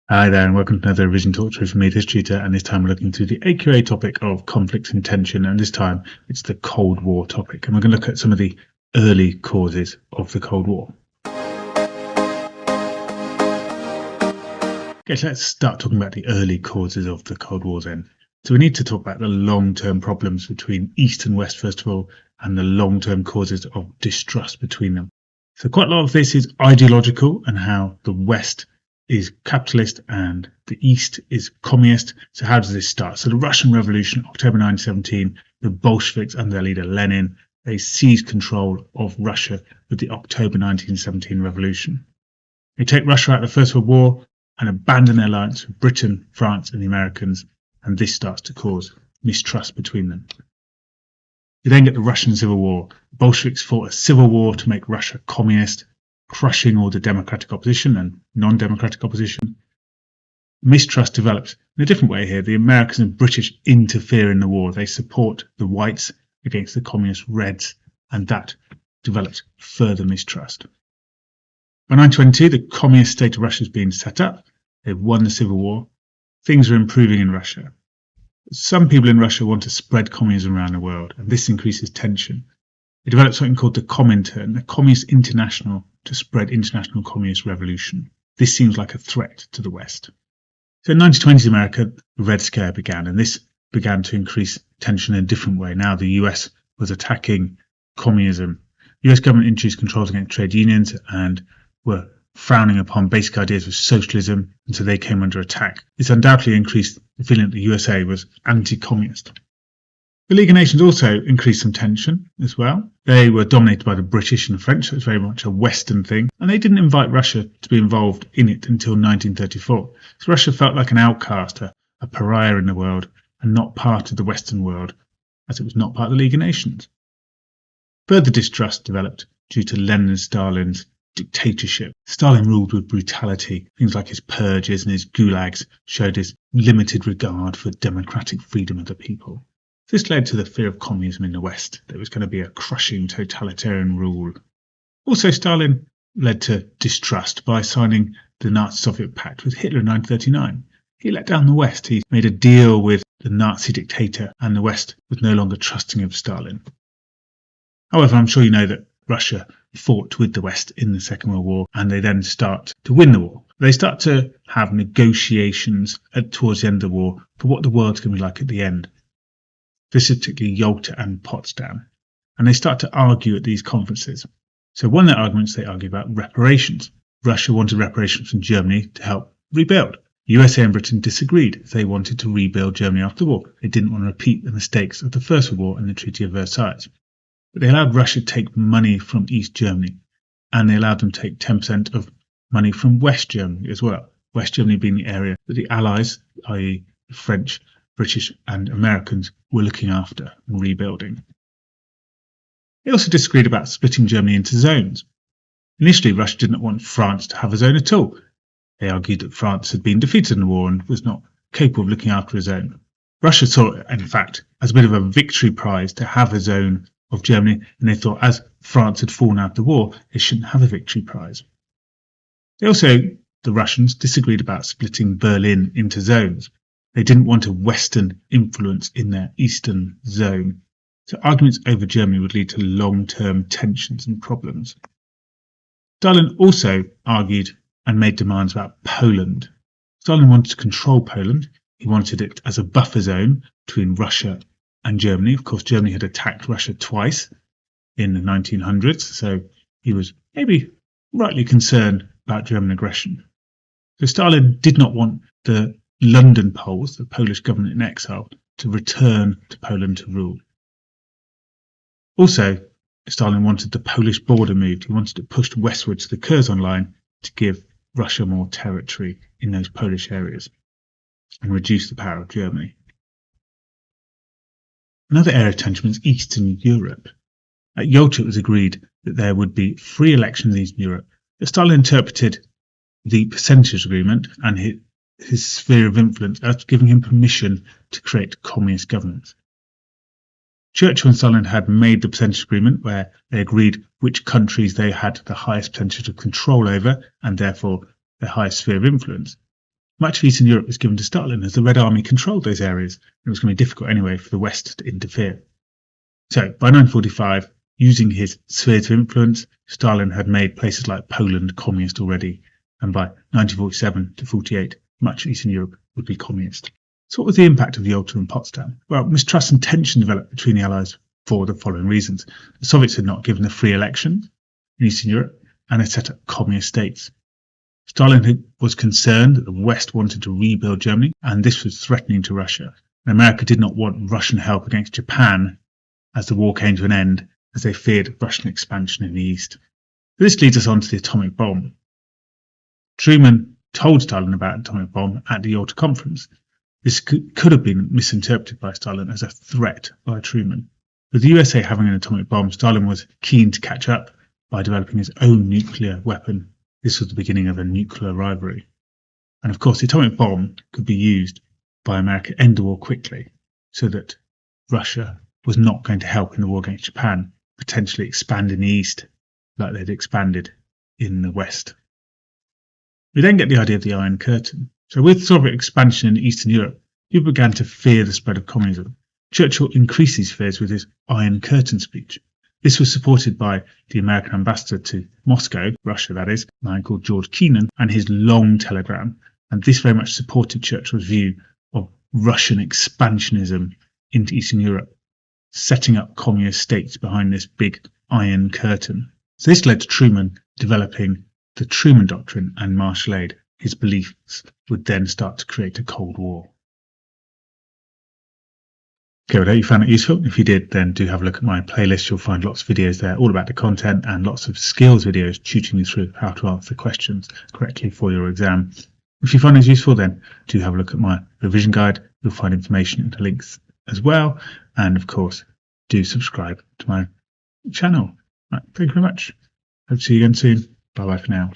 Hi there, and welcome to another revision talk through from me, History Tutor, and this time we're looking through the AQA topic of conflicts and tension, and this time it's the Cold War topic, and we're going to look at some of the early causes of the Cold War. Okay, so let's start talking about the early causes of the Cold War then. So we need to talk about the long-term problems between East and West first of all, and the long-term causes of distrust between them. So quite a lot of this is ideological and how the West is capitalist and the East is communist. So how does this start? So the Russian Revolution, October 1917, the Bolsheviks under their leader Lenin, they seized control of Russia with the October 1917 revolution. They take Russia out of the First World War and abandon their alliance with Britain, France and the Americans, and this starts to cause mistrust between them. You then get the Russian Civil War. The Bolsheviks fought a civil war to make Russia communist, crushing all the democratic opposition and non-democratic opposition. Mistrust develops in a different way here. The Americans and British interfere in the war. They support the whites against the communist reds, and that develops further mistrust. By 1922, the communist state of Russia is being set up. They've won the civil war. Things are improving in Russia. Some people in Russia want to spread communism around the world, and this increases tension. They developed something called the Comintern, the Communist International, to spread international communist revolution. This seems like a threat to the West. So in 1920s America, the Red Scare began, and this began to increase tension in a different way. Now the US was attacking communism. The US government introduced controls against trade unions and were frowning upon basic ideas of socialism, and so they came under attack. This undoubtedly increased the feeling that the USA was anti-communist. The League of Nations also increased some tension as well. They were dominated by the British and the French, so it was very much a Western thing, and they didn't invite Russia to be involved in it until 1934. So Russia felt like an outcast, a pariah in the world, and not part of the Western world, as it was not part of the League of Nations. Further distrust developed due to Lenin and Stalin's dictatorship. Stalin ruled with brutality. Things like his purges and his gulags showed his limited regard for democratic freedom of the people. This led to the fear of communism in the West. There was going to be a crushing totalitarian rule. Also, Stalin led to distrust by signing the Nazi-Soviet pact with Hitler in 1939. He let down the West. He made a deal with the Nazi dictator, and the West was no longer trusting of Stalin. However, I'm sure you know that Russia fought with the West in the Second World War, and they then start to win the war. They start to have negotiations towards the end of the war for what the world's going to be like at the end. This is particularly Yalta and Potsdam, and they start to argue at these conferences. So one of their arguments, they argue about reparations. Russia wanted reparations from Germany to help rebuild. The USA and Britain disagreed. They wanted to rebuild Germany after the war. They didn't want to repeat the mistakes of the First World War and the Treaty of Versailles. But they allowed Russia to take money from East Germany, and they allowed them to take 10% of money from West Germany as well. West Germany being the area that the Allies, i.e. the French, British and Americans, were looking after and rebuilding. They also disagreed about splitting Germany into zones. Initially, Russia did not want France to have a zone at all. They argued that France had been defeated in the war and was not capable of looking after a zone. Russia saw it, in fact, as a bit of a victory prize to have a zone of Germany, and they thought as France had fallen out of the war, they shouldn't have a victory prize. They also, the Russians, disagreed about splitting Berlin into zones. They didn't want a Western influence in their eastern zone. So arguments over Germany would lead to long-term tensions and problems. Stalin also argued and made demands about Poland. Stalin wanted to control Poland. He wanted it as a buffer zone between Russia and Germany. Of course, Germany had attacked Russia twice in the 1900s, so he was maybe rightly concerned about German aggression. So Stalin did not want the London Poles, the Polish government in exile, to return to Poland to rule. Also, Stalin wanted the Polish border moved. He wanted it pushed westward to the Curzon line to give Russia more territory in those Polish areas and reduce the power of Germany. Another area of tension was Eastern Europe. At Yalta, it was agreed that there would be free elections in Eastern Europe. But Stalin interpreted the percentage agreement and his sphere of influence as giving him permission to create communist governments. Churchill and Stalin had made the percentage agreement where they agreed which countries they had the highest percentage of control over and therefore their highest sphere of influence. Much of Eastern Europe was given to Stalin as the Red Army controlled those areas, and it was going to be difficult anyway for the West to interfere. So, by 1945, using his spheres of influence, Stalin had made places like Poland communist already, and by 1947 to 48, much of Eastern Europe would be communist. So what was the impact of the Yalta and Potsdam? Well, mistrust and tension developed between the Allies for the following reasons. The Soviets had not given a free election in Eastern Europe, and had set up communist states. Stalin was concerned that the West wanted to rebuild Germany, and this was threatening to Russia. And America did not want Russian help against Japan as the war came to an end, as they feared Russian expansion in the East. This leads us on to the atomic bomb. Truman told Stalin about the atomic bomb at the Yalta Conference. This could have been misinterpreted by Stalin as a threat by Truman. With the USA having an atomic bomb, Stalin was keen to catch up by developing his own nuclear weapon. This was the beginning of a nuclear rivalry. And of course, the atomic bomb could be used by America to end the war quickly, so that Russia was not going to help in the war against Japan, potentially expand in the East like they'd expanded in the West. We then get the idea of the Iron Curtain. So with Soviet expansion in Eastern Europe, people began to fear the spread of communism. Churchill increased these fears with his Iron Curtain speech. This was supported by the American ambassador to Moscow, Russia that is, a man called George Kennan, and his long telegram. And this very much supported Churchill's view of Russian expansionism into Eastern Europe, setting up communist states behind this big Iron Curtain. So this led to Truman developing the Truman Doctrine and martial aid. His beliefs would then start to create a Cold War. Okay, well, I hope you found it useful. If you did, then do have a look at my playlist. You'll find lots of videos there all about the content and lots of skills videos tutoring you through how to answer questions correctly for your exam. If you find this useful, then do have a look at my revision guide. You'll find information and links as well. And of course, do subscribe to my channel. Right, thank you very much. Hope to see you again soon. Bye bye for now.